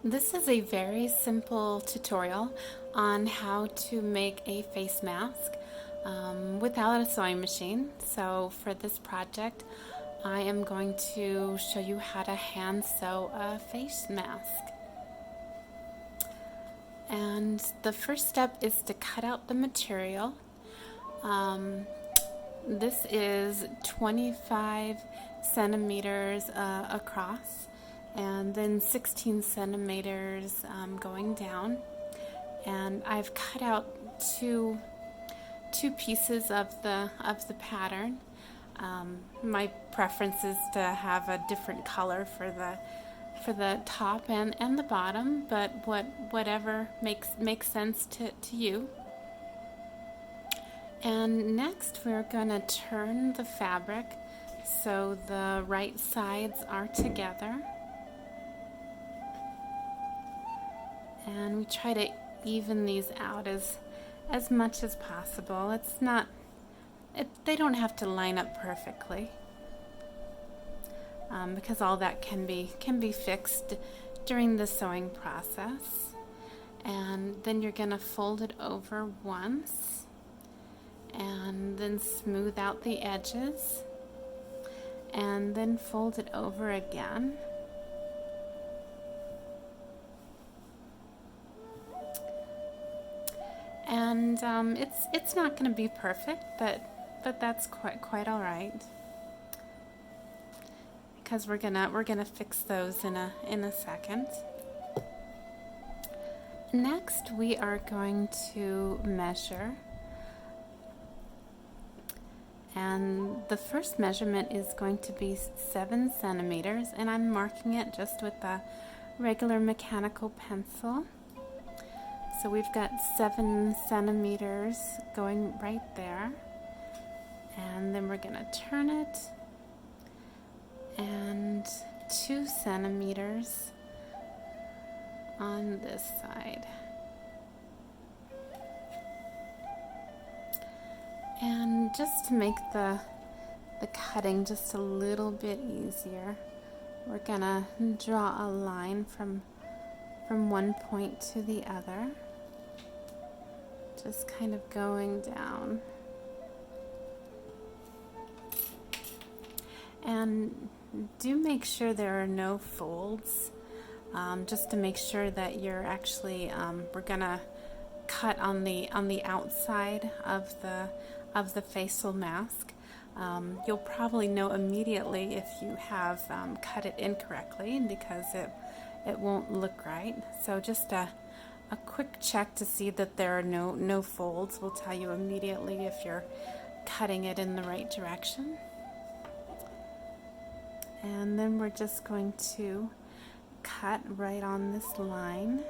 This is a very simple tutorial on how to make a face mask without a sewing machine. So for this project, I am going to show you how to hand sew a face mask. And the first step is to cut out the material. This is 25 centimeters across and then 16 centimeters going down. And I've cut out two pieces of the pattern. My preference is to have a different color for the top and the bottom, but whatever makes sense to you. And next we're going to turn the fabric so the right sides are together. And we try to even these out as much as possible. They don't have to line up perfectly, because all that can be fixed during the sewing process. And then you're going to fold it over once and then smooth out the edges and then fold it over again. And it's not going to be perfect, but that's quite all right, because we're gonna fix those in a second. Next, we are going to measure, and the first measurement is going to be 7 centimeters, and I'm marking it just with a regular mechanical pencil. So we've got 7 centimeters going right there, and then we're going to turn it, and 2 centimeters on this side. And just to make the cutting just a little bit easier, we're going to draw a line from one point to the other, just kind of going down. And do make sure there are no folds, just to make sure that you're actually, we're gonna cut on the outside of the facial mask. You'll probably know immediately if you have cut it incorrectly, because it won't look right. So just a quick check to see that there are no folds will tell you immediately if you're cutting it in the right direction. And then we're just going to cut right on this line.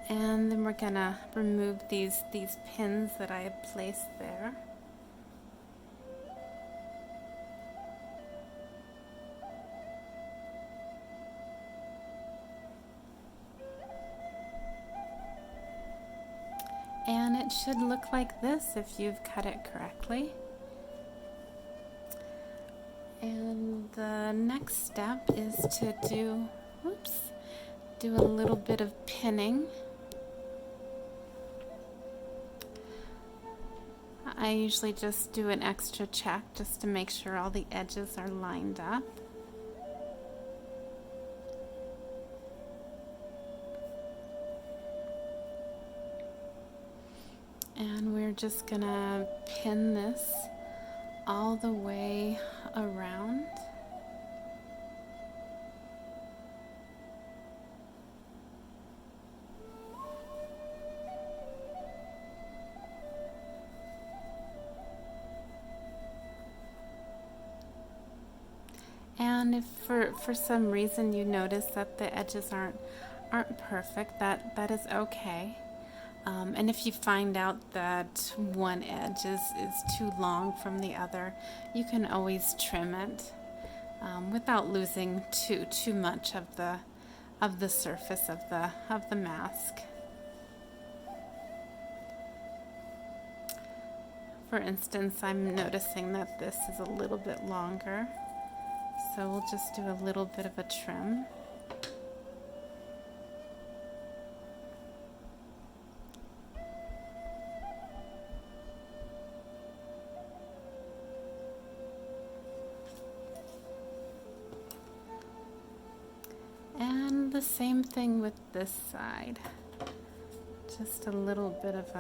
And then we're gonna remove these pins that I have placed there. And it should look like this if you've cut it correctly. And the next step is to do a little bit of pinning. I usually just do an extra check just to make sure all the edges are lined up. And we're just gonna pin this all the way around. And if for some reason you notice that the edges aren't perfect, that is okay. And if you find out that one edge is too long from the other, you can always trim it without losing too much of the surface of the mask. For instance, I'm noticing that this is a little bit longer, so we'll just do a little bit of a trim. And the same thing with this side. Just a little bit of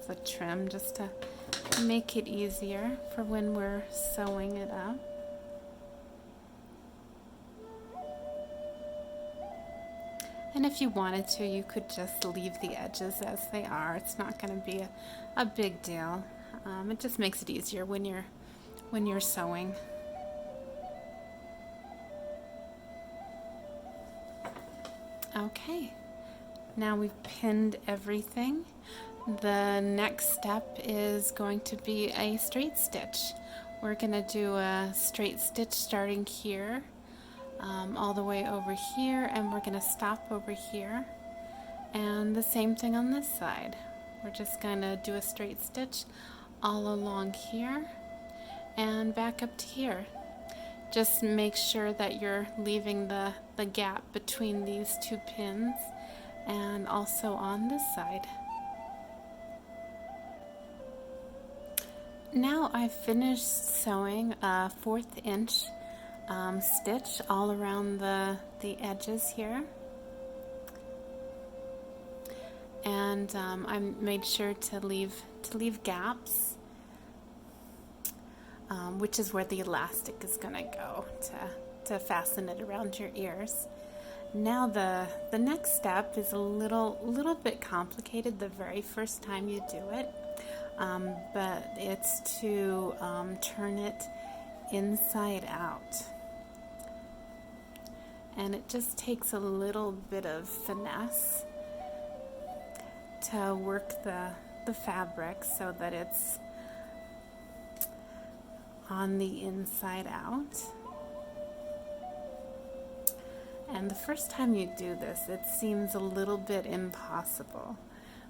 a trim just to make it easier for when we're sewing it up. And if you wanted to, you could just leave the edges as they are. It's not going to be a big deal. It just makes it easier when you're sewing. Okay, now we've pinned everything. The next step is going to be a straight stitch. We're going to do a straight stitch starting here, all the way over here, and we're going to stop over here. And the same thing on this side. We're just going to do a straight stitch all along here and back up to here. Just make sure that you're leaving the gap between these two pins, and also on this side. Now I've finished sewing a 1/4 inch stitch all around the edges here, and I made sure to leave gaps, which is where the elastic is going to go to fasten it around your ears. Now the next step is a little bit complicated the very first time you do it, but it's to turn it inside out. And it just takes a little bit of finesse to work the fabric so that it's on the inside out. And the first time you do this, it seems a little bit impossible.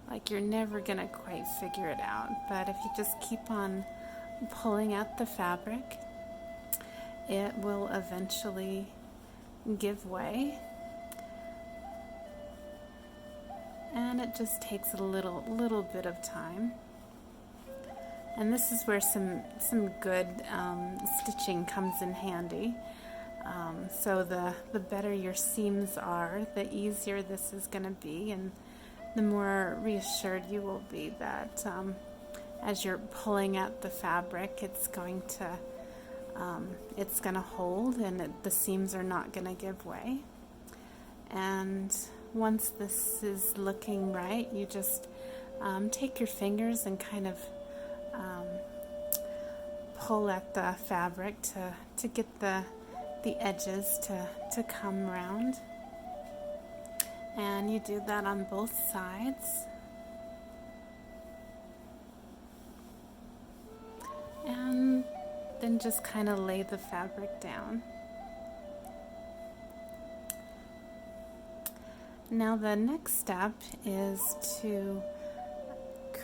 Like you're never gonna quite figure it out. But if you just keep on pulling at the fabric, it will eventually give way. And it just takes a little bit of time. And this is where some good stitching comes in handy. So the better your seams are, the easier this is going to be, and the more reassured you will be that as you're pulling at the fabric, it's going to hold, and the seams are not going to give way. And once this is looking right, you just take your fingers and kind of pull at the fabric to get the edges to come round. And you do that on both sides. And then just kind of lay the fabric down. Now the next step is to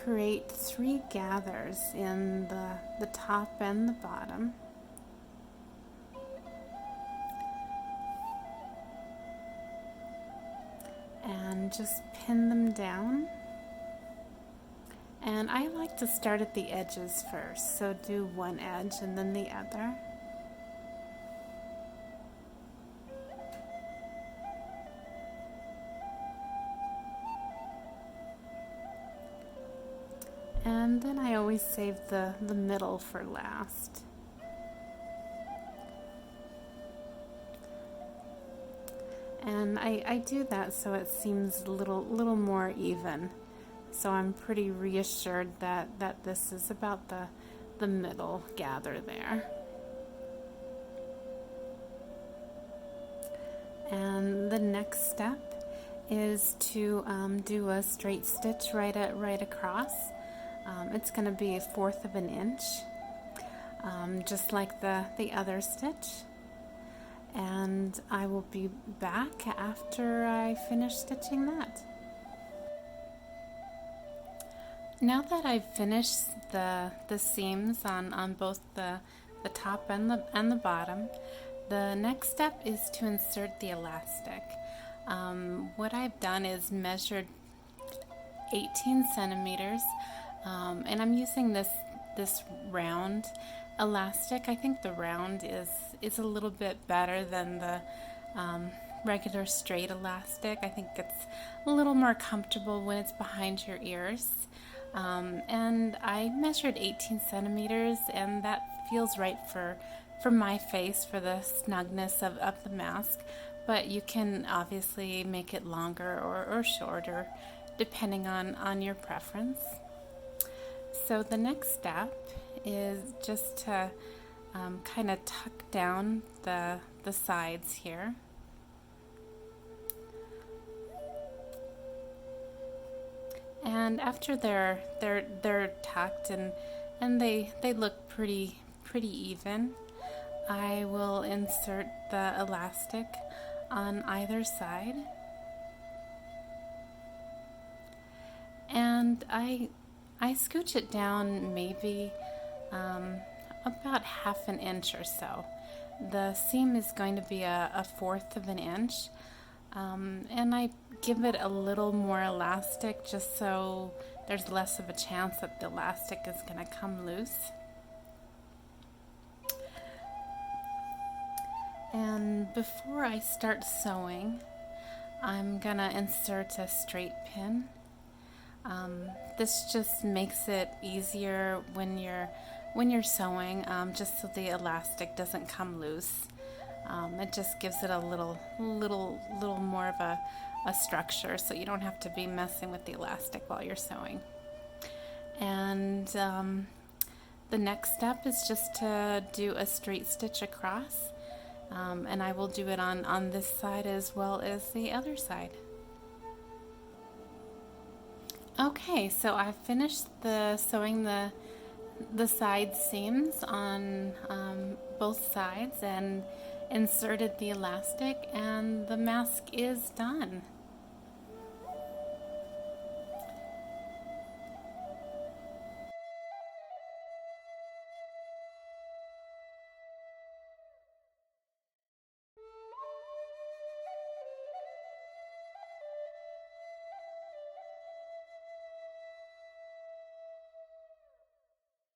create 3 gathers in the top and the bottom. And just pin them down. And I like to start at the edges first, so do one edge and then the other. And then I always save the middle for last. And I do that so it seems a little more even. So I'm pretty reassured that this is about the middle gather there. And the next step is to do a straight stitch right across. It's going to be 1/4 of an inch, just like the other stitch. And I will be back after I finish stitching that. Now that I've finished the seams on both the top and the bottom, the next step is to insert the elastic. What I've done is measured 18 centimeters, and I'm using this round elastic. I think the round is a little bit better than the regular straight elastic. I think it's a little more comfortable when it's behind your ears. And I measured 18 centimeters, and that feels right for my face, for the snugness of the mask. But you can obviously make it longer or shorter, depending on your preference. So the next step is just to kind of tuck down the sides here. And after they're tucked and they look pretty even, I will insert the elastic on either side. And I scooch it down maybe about half an inch or so. The seam is going to be a fourth of an inch, and I give it a little more elastic just so there's less of a chance that the elastic is going to come loose. And before I start sewing, I'm going to insert a straight pin. This just makes it easier when you're sewing, just so the elastic doesn't come loose. It just gives it a little more of a structure, so you don't have to be messing with the elastic while you're sewing. And the next step is just to do a straight stitch across, and I will do it on this side as well as the other side. Okay, so I've finished sewing the side seams on both sides and inserted the elastic, and the mask is done.